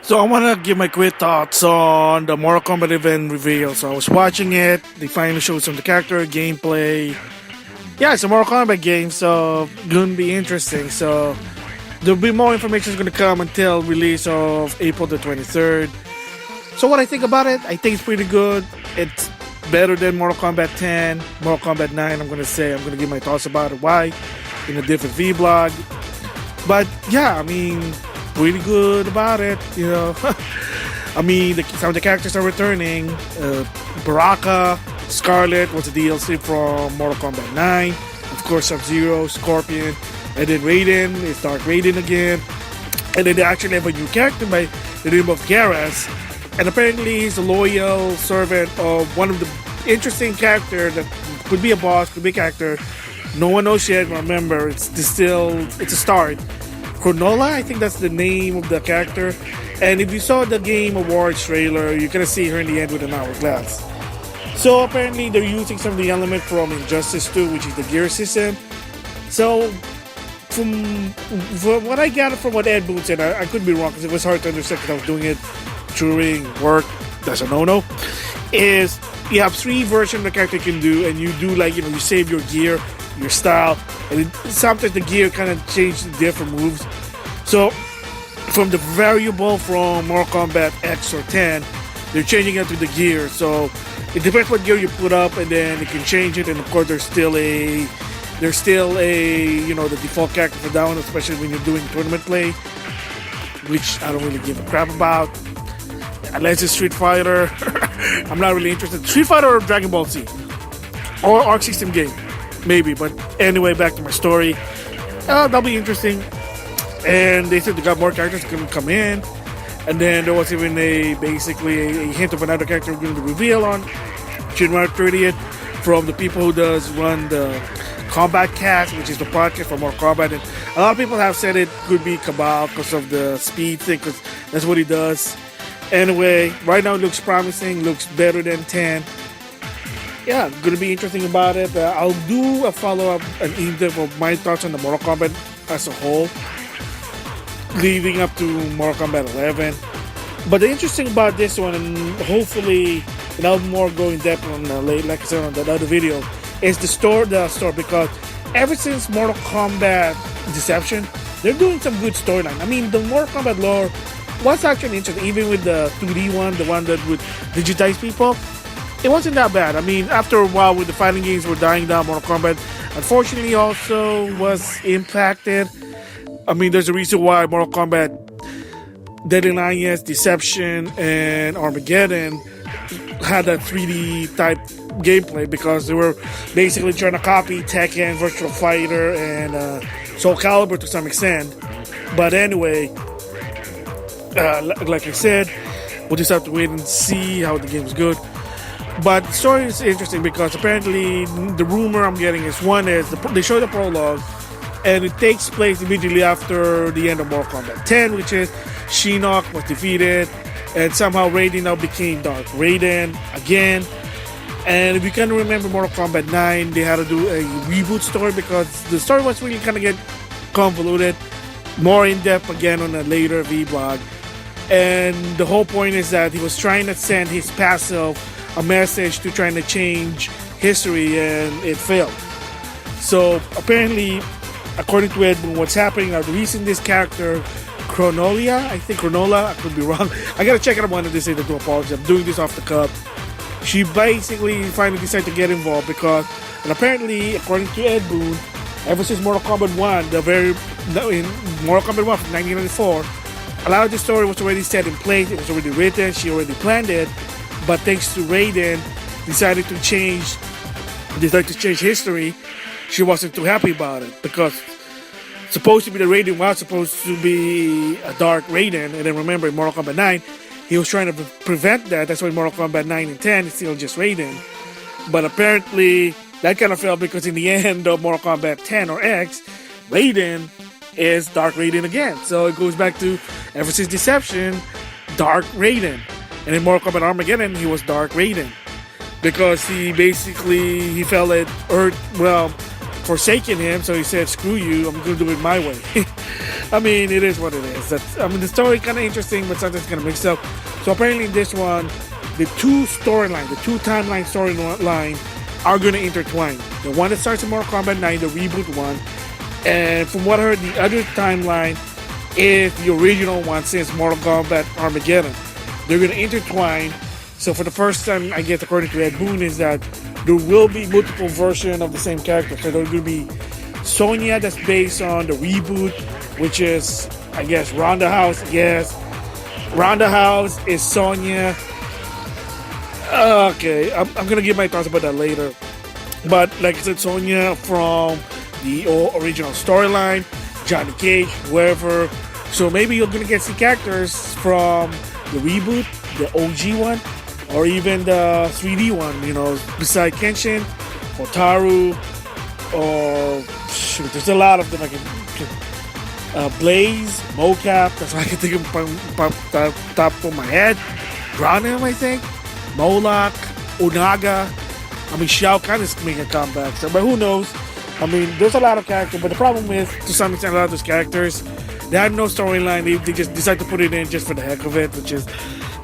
So I want to give my quick thoughts on the Mortal Kombat event reveal. So I was watching it. They finally showed some of the character gameplay. Yeah, it's a Mortal Kombat game, so gonna be interesting. So there'll be more information is gonna come until release of April the 23rd. So what I think about it, I think it's pretty good. It's better than Mortal Kombat 10, Mortal Kombat 9. I'm gonna give my thoughts about it. Why? In a different vlog. But yeah, I mean, pretty good about it, you know. I mean, some of the characters are returning. Baraka, Scarlet was a DLC from Mortal Kombat 9. Of course, Sub-Zero, Scorpion, and then Raiden. It's Dark Raiden again. And then they actually have a new character by the name of Garrus. And apparently he's a loyal servant of one of the interesting characters that could be a boss, could be a character. No one knows yet. Remember, it's a start. Kronollia, I think that's the name of the character. And if you saw the Game Awards trailer, you're gonna see her in the end with an hourglass. So apparently they're using some of the element from Injustice 2, which is the gear system. So from what I gathered from what Ed Boon said, I could be wrong because it was hard to understand because I was doing it during work. That's a no-no. Is you have 3 versions of the character you can do, and you do like, you know, you save your gear, your style, and sometimes the gear kind of changes different moves. So from the variable from Mortal Kombat X or 10, they're changing it to the gear. So it depends what gear you put up, and then you can change it. And of course, there's still a you know, the default character for that one, especially when you're doing tournament play, which I don't really give a crap about. Unless it's Street Fighter, I'm not really interested. Street Fighter or Dragon Ball Z or Arc System game. Maybe, but anyway, back to my story. That'll be interesting. And they said they got more characters that can come in. And then there was even basically a hint of another character we're going to reveal on January 30th from the people who run the Kombat Cast, which is the podcast for Mortal Kombat. And a lot of people have said it could be Cabal because of the speed thing, because that's what he does. Anyway, right now it looks promising, looks better than 10. Yeah, gonna be interesting about it. I'll do a follow-up, an in-depth of my thoughts on the Mortal Kombat as a whole, leading up to Mortal Kombat 11. But the interesting about this one, and hopefully, and I'll more go in depth on like I said on that other video, is the story. Because ever since Mortal Kombat Deception, they're doing some good storyline. I mean, the Mortal Kombat lore was actually interesting, even with the 2D one, the one that would digitize people. It wasn't that bad. I mean, after a while, with the fighting games were dying down, Mortal Kombat unfortunately also was impacted. I mean, there's a reason why Mortal Kombat Deadly Alliance, Deception, and Armageddon had that 3D type gameplay, because they were basically trying to copy Tekken, Virtual Fighter, and Soul Calibur to some extent. But anyway, like I said, we'll just have to wait and see how the game is good. But the story is interesting because apparently the rumor I'm getting is they show the prologue, and it takes place immediately after the end of Mortal Kombat 10, which is Shinnok was defeated, and somehow Raiden now became Dark Raiden again. And if you can remember Mortal Kombat 9, they had to do a reboot story because the story was really kind of get convoluted, more in depth again on a later vlog. And the whole point is that he was trying to send his past self a message to trying to change history, and it failed. So apparently, according to Ed Boon, what's happening now, releasing this character, Kronollia, I could be wrong. I gotta check it out one of these days to apologize. I'm doing this off the cuff. She basically finally decided to get involved because, and apparently, according to Ed Boon, ever since Mortal Kombat 1, in Mortal Kombat 1 from 1994, a lot of the story was already set in place, it was already written, she already planned it. But thanks to Raiden, decided to change history. She wasn't too happy about it because supposed to be the Raiden was supposed to be a dark Raiden, and then remember in Mortal Kombat 9, he was trying to prevent that. That's why Mortal Kombat 9 and 10 is still just Raiden. But apparently that kind of failed because in the end of Mortal Kombat 10 or X, Raiden is Dark Raiden again. So it goes back to ever since Deception, Dark Raiden. And in Mortal Kombat Armageddon, he was Dark Raiden. Because he felt that Earth, forsaken him, so he said, screw you, I'm going to do it my way. I mean, it is what it is. The story kind of interesting, but sometimes kind of mixed up. So apparently in this one, the two timeline storyline are going to intertwine. The one that starts in Mortal Kombat 9, the reboot one, and from what I heard, the other timeline is the original one since Mortal Kombat Armageddon. They're going to intertwine. So for the first time, I guess according to Ed Boon, is that there will be multiple versions of the same character. So there's going to be Sonya that's based on the reboot, which is, I guess, Ronda House. Yes, Ronda House is Sonya. Okay, I'm going to give my thoughts about that later. But like I said, Sonya from the original storyline, Johnny Cage, whoever. So maybe you're going to get some characters from the reboot, the OG one, or even the 3D one, beside Kenshin, or Taru, or shoot, there's a lot of them. I can Blaze, Mocap, that's what I can think of top of my head. Granim, I think, Moloch, Onaga. I mean, Shao Kahn is making a comeback, but who knows? I mean, there's a lot of characters, but the problem is, to some extent, a lot of those characters, they have no storyline. They just decide to put it in just for the heck of it, which is,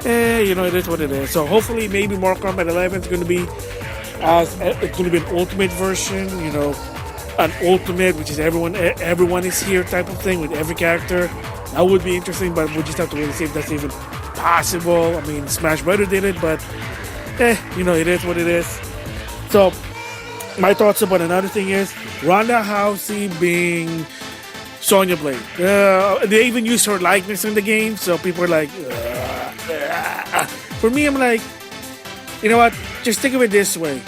it is what it is. So hopefully, maybe Mortal Kombat 11 is going to be an ultimate version, an ultimate, which is everyone is here type of thing with every character. That would be interesting, but we'll just have to wait and see if that's even possible. I mean, Smash Brothers did it, but it is what it is. So my thoughts about another thing is Ronda Rousey being Sonya Blade. They even use her likeness in the game, so people are like, For me, I'm like, you know what? Just think of it this way.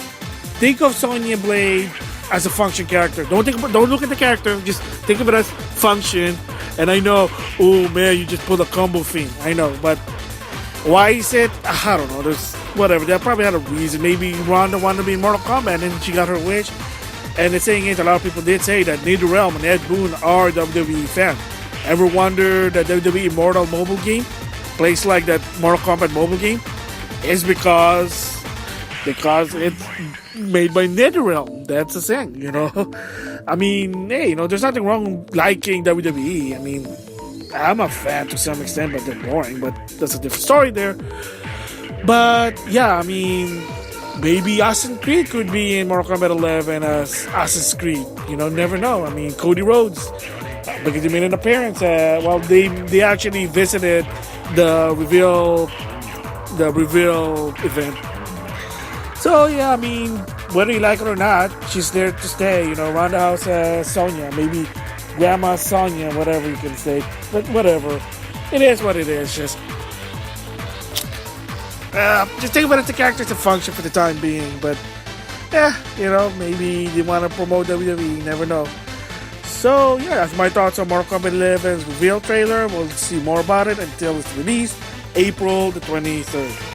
Think of Sonya Blade as a function character. Don't look at the character. Just think of it as function. And I know, oh man, you just pulled a combo thing. I know, but why is it? I don't know. There's whatever. They probably had a reason. Maybe Ronda wanted to be in Mortal Kombat, and she got her wish. And the thing is, a lot of people did say that NetherRealm and Ed Boon are WWE fans. Ever wonder that WWE Immortal mobile game, plays like that Mortal Kombat mobile game, is because it's made by NetherRealm. That's the thing, I mean, hey, there's nothing wrong liking WWE. I mean, I'm a fan to some extent, but they're boring. But that's a different story there. But yeah, I mean, maybe Assassin's Creed could be in Mortal Kombat 11 as Assassin's Creed. Never know. I mean, Cody Rhodes, because he made an appearance. They actually visited the reveal event. So yeah, I mean, whether you like it or not, she's there to stay. Ronda House Sonya, maybe Grandma Sonya, whatever you can say. But whatever, it is what it is. Just think about it, the character's a function for the time being. But yeah, maybe they want to promote WWE. You never know. So yeah, that's my thoughts on Mortal Kombat 11's reveal trailer. We'll see more about it until it's released, April the 23rd.